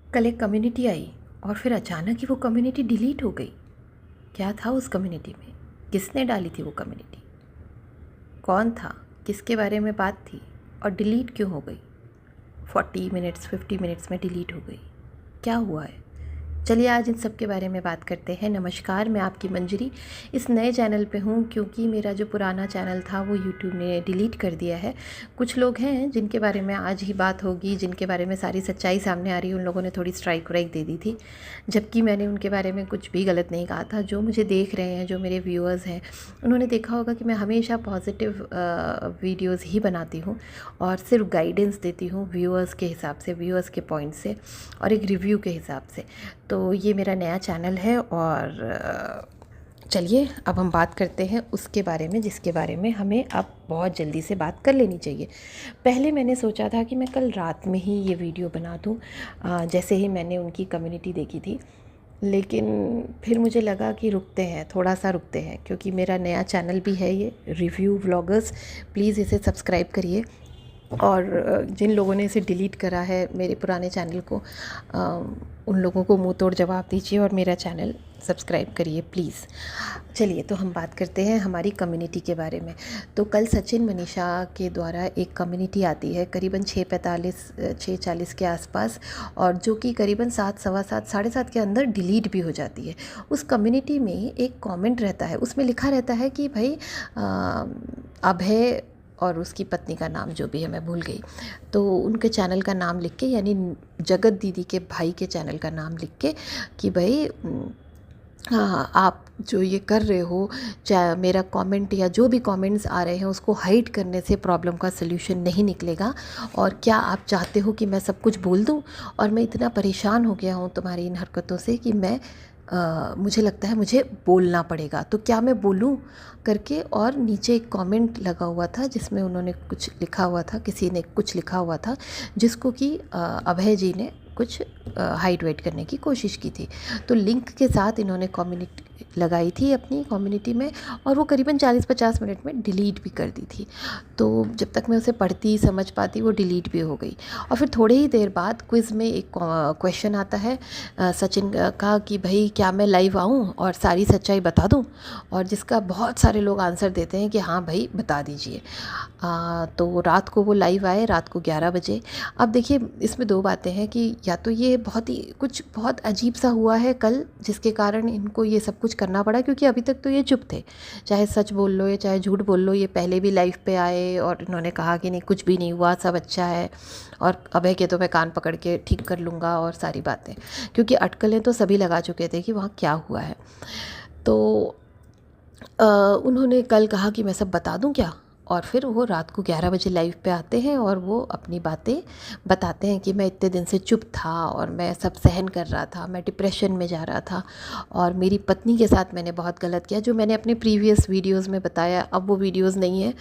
कल एक community I और फिर अचानक ही वो कम्युनिटी डिलीट हो गई। क्या था उस कम्युनिटी में? किसने डाली थी वो कम्युनिटी? कौन था? किसके बारे में बात थी? और डिलीट क्यों हो गई? 40 मिनट्स 50 मिनट्स में डिलीट हो गई। क्या हुआ है? चलिए आज इन सब के बारे में बात करते हैं। नमस्कार, मैं आपकी मंजरी इस नए चैनल पे हूँ क्योंकि मेरा जो पुराना चैनल था वो यूट्यूब ने डिलीट कर दिया है। कुछ लोग हैं जिनके बारे में आज ही बात होगी, जिनके बारे में सारी सच्चाई सामने आ रही है। उन लोगों ने थोड़ी स्ट्राइक वाइक दे दी थी, जबकि मैंने उनके बारे में कुछ भी गलत नहीं कहा था। जो मुझे देख रहे हैं, जो मेरे व्यूअर्स हैं, उन्होंने देखा होगा कि मैं हमेशा पॉजिटिव वीडियोज़ ही बनाती हूँ और सिर्फ गाइडेंस देती हूँ व्यूअर्स के हिसाब से, व्यूअर्स के पॉइंट से और एक रिव्यू के हिसाब से। तो ये मेरा नया चैनल है और चलिए अब हम बात करते हैं उसके बारे में जिसके बारे में हमें अब बहुत जल्दी से बात कर लेनी चाहिए। पहले मैंने सोचा था कि मैं कल रात में ही ये वीडियो बना दूँ, जैसे ही मैंने उनकी कम्युनिटी देखी थी। लेकिन फिर मुझे लगा कि रुकते हैं, थोड़ा सा रुकते हैं, क्योंकि मेरा नया चैनल भी है ये रिव्यू व्लॉगर्स। प्लीज़ इसे सब्सक्राइब करिए और जिन लोगों ने इसे डिलीट करा है मेरे पुराने चैनल को, उन लोगों को मुंह तोड़ जवाब दीजिए और मेरा चैनल सब्सक्राइब करिए प्लीज़। चलिए तो हम बात करते हैं हमारी कम्युनिटी के बारे में। तो कल सचिन मनीषा के द्वारा एक कम्युनिटी आती है करीबन 6:40 के आसपास, और जो कि करीबन 7, सवा 7, साढ़े 7 के अंदर डिलीट भी हो जाती है। उस कम्युनिटी में एक कमेंट रहता है, उसमें लिखा रहता है कि भाई अभय और उसकी पत्नी का नाम जो भी है मैं भूल गई, तो उनके चैनल का नाम लिख के, यानी जगत दीदी के भाई के चैनल का नाम लिख के कि भाई हाँ, आप जो ये कर रहे हो, चाहे मेरा कमेंट या जो भी कमेंट्स आ रहे हैं उसको हाइड करने से प्रॉब्लम का सल्यूशन नहीं निकलेगा। और क्या आप चाहते हो कि मैं सब कुछ बोल दूं? और मैं इतना परेशान हो गया हूं तुम्हारी इन हरकतों से कि मैं मुझे लगता है मुझे बोलना पड़ेगा, तो क्या मैं बोलूं करके। और नीचे एक कमेंट लगा हुआ था जिसमें उन्होंने कुछ लिखा हुआ था, किसी ने कुछ लिखा हुआ था जिसको कि अभय जी ने कुछ हाइड वाइड करने की कोशिश की थी। तो लिंक के साथ इन्होंने कम्युनिटी लगाई थी अपनी कम्युनिटी में, और वो करीबन 40-50 मिनट में डिलीट भी कर दी थी। तो जब तक मैं उसे पढ़ती समझ पाती वो डिलीट भी हो गई। और फिर थोड़े ही देर बाद क्विज़ में एक क्वेश्चन आता है सचिन का कि भाई क्या मैं लाइव आऊँ और सारी सच्चाई बता दूँ? और जिसका बहुत सारे लोग आंसर देते हैं कि हाँ भाई बता दीजिए। तो रात को वो लाइव आए, रात को 11 बजे। अब देखिए इसमें दो बातें हैं कि या तो ये बहुत अजीब सा हुआ है कल, जिसके कारण इनको ये सब कुछ करना पड़ा, क्योंकि अभी तक तो ये चुप थे। चाहे सच बोल लो या चाहे झूठ बोल लो, ये पहले भी लाइव पे आए और इन्होंने कहा कि नहीं कुछ भी नहीं हुआ, सब अच्छा है और अभय के तो मैं कान पकड़ के ठीक कर लूँगा और सारी बातें, क्योंकि अटकलें तो सभी लगा चुके थे कि वहाँ क्या हुआ है। तो उन्होंने कल कहा कि मैं सब बता दूं क्या, और फिर वो रात को 11 बजे लाइव पे आते हैं और वो अपनी बातें बताते हैं कि मैं इतने दिन से चुप था और मैं सब सहन कर रहा था, मैं डिप्रेशन में जा रहा था और मेरी पत्नी के साथ मैंने बहुत गलत किया, जो मैंने अपने प्रीवियस वीडियोस में बताया। अब वो वीडियोस नहीं है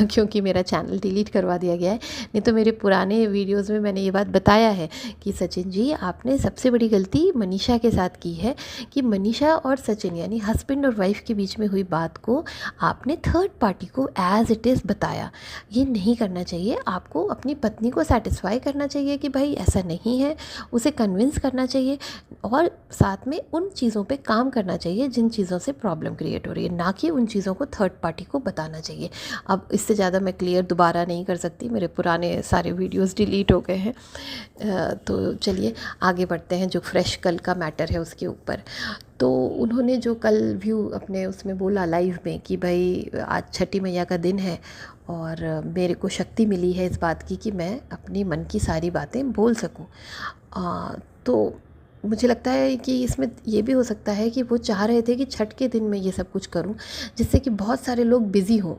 क्योंकि मेरा चैनल डिलीट करवा दिया गया है। नहीं तो मेरे पुराने वीडियोस में मैंने ये बात बताया है कि सचिन जी आपने सबसे बड़ी गलती मनीषा के साथ की है, कि मनीषा और सचिन यानी हस्बैंड और वाइफ के बीच में हुई बात को आपने थर्ड पार्टी को एज इट इज़ बताया। ये नहीं करना चाहिए। आपको अपनी पत्नी को सेटिस्फाई करना चाहिए कि भाई ऐसा नहीं है, उसे कन्विंस करना चाहिए और साथ में उन चीज़ों पे काम करना चाहिए जिन चीज़ों से प्रॉब्लम क्रिएट हो रही है, ना कि उन चीज़ों को थर्ड पार्टी को बताना चाहिए। अब इससे ज़्यादा मैं क्लियर दोबारा नहीं कर सकती, मेरे पुराने सारे वीडियोस डिलीट हो गए हैं। तो चलिए आगे बढ़ते हैं जो फ्रेश कल का मैटर है उसके ऊपर। तो उन्होंने जो कल व्यू अपने उसमें बोला लाइव में कि भाई आज छठी मैया का दिन है और मेरे को शक्ति मिली है इस बात की कि मैं अपनी मन की सारी बातें बोल सकूं। तो मुझे लगता है कि इसमें ये भी हो सकता है कि वो चाह रहे थे कि छठ के दिन मैं ये सब कुछ करूं, जिससे कि बहुत सारे लोग बिज़ी हों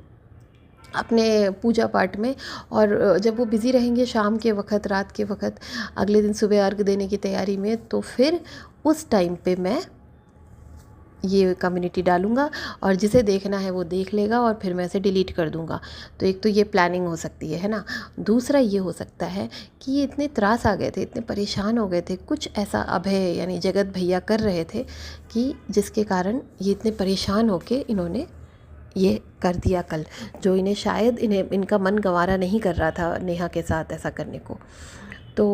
अपने पूजा पाठ में। और जब वो बिज़ी रहेंगे शाम के वक़्त, रात के वक़्त, अगले दिन सुबह अर्घ देने की तैयारी में, तो फिर उस टाइम पे मैं ये कम्युनिटी डालूँगा और जिसे देखना है वो देख लेगा और फिर मैं इसे डिलीट कर दूँगा। तो एक तो ये प्लानिंग हो सकती है ना। दूसरा ये हो सकता है कि ये इतने त्रास आ गए थे, इतने परेशान हो गए थे, कुछ ऐसा अभय यानी जगत भैया कर रहे थे कि जिसके कारण ये इतने परेशान होके इन्होंने ये कर दिया कल, जो इन्हें शायद इनका मन गंवारा नहीं कर रहा था नेहा के साथ ऐसा करने को। तो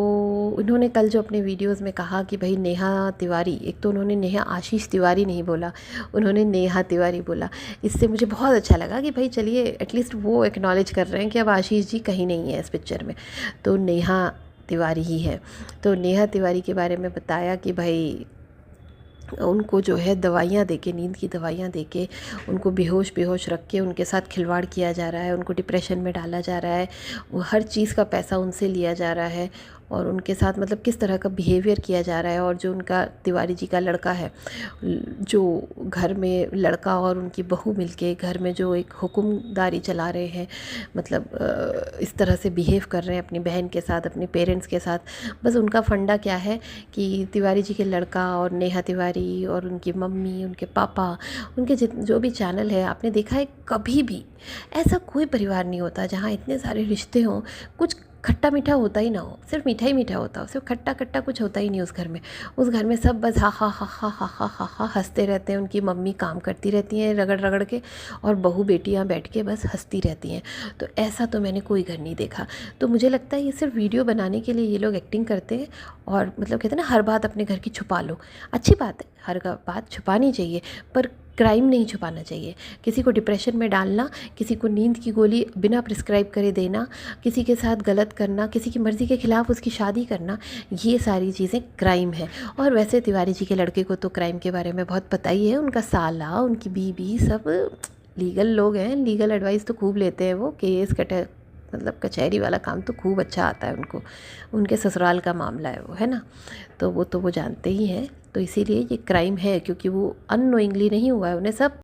उन्होंने कल जो अपने वीडियोस में कहा कि भाई नेहा तिवारी, एक तो उन्होंने नेहा आशीष तिवारी नहीं बोला, उन्होंने नेहा तिवारी बोला। इससे मुझे बहुत अच्छा लगा कि भाई चलिए एटलीस्ट वो एक्नॉलेज कर रहे हैं कि अब आशीष जी कहीं नहीं है इस पिक्चर में, तो नेहा तिवारी ही है। तो नेहा तिवारी के बारे में बताया कि भाई उनको जो है दवाइयाँ देके, नींद की दवाइयाँ देके उनको बेहोश बेहोश रख के उनके साथ खिलवाड़ किया जा रहा है, उनको डिप्रेशन में डाला जा रहा है, वो हर चीज़ का पैसा उनसे लिया जा रहा है और उनके साथ मतलब किस तरह का बिहेवियर किया जा रहा है। और जो उनका तिवारी जी का लड़का है, जो घर में लड़का और उनकी बहू मिलके घर में जो एक हुक्मदारी चला रहे हैं, मतलब इस तरह से बिहेव कर रहे हैं अपनी बहन के साथ, अपने पेरेंट्स के साथ। बस उनका फंडा क्या है कि तिवारी जी के लड़का और नेहा तिवारी और उनकी मम्मी, उनके पापा, उनके जो भी चैनल है, आपने देखा है कभी भी ऐसा कोई परिवार नहीं होता जहाँ इतने सारे रिश्ते हों, कुछ खट्टा मीठा होता ही ना हो, सिर्फ मीठा ही मीठा होता हो, सिर्फ खट्टा खट्टा कुछ होता ही नहीं उस घर में। उस घर में सब बस हा हा हा हा हा हा हा हा हंसते रहते हैं। उनकी मम्मी काम करती रहती हैं रगड़ रगड़ के और बहू बेटियां बैठ के बस हंसती रहती हैं। तो ऐसा तो मैंने कोई घर नहीं देखा। तो मुझे लगता है ये सिर्फ वीडियो बनाने के लिए ये लोग एक्टिंग करते हैं और मतलब कहते हैं ना हर बात अपने घर की छुपा लो। अच्छी बात है, हर बात छुपानी चाहिए, पर क्राइम नहीं छुपाना चाहिए। किसी को डिप्रेशन में डालना, किसी को नींद की गोली बिना प्रिस्क्राइब करे देना, किसी के साथ गलत करना, किसी की मर्ज़ी के ख़िलाफ़ उसकी शादी करना, ये सारी चीज़ें क्राइम है। और वैसे तिवारी जी के लड़के को तो क्राइम के बारे में बहुत पता ही है। उनका साला, उनकी बीवी सब लीगल लोग हैं, लीगल एडवाइस तो खूब लेते हैं वो। केस मतलब कचहरी वाला काम तो खूब अच्छा आता है उनको, उनके ससुराल का मामला है वो, है ना। तो वो जानते ही हैं। तो इसीलिए ये क्राइम है, क्योंकि वो अननोइंगली नहीं हुआ है, उन्हें सब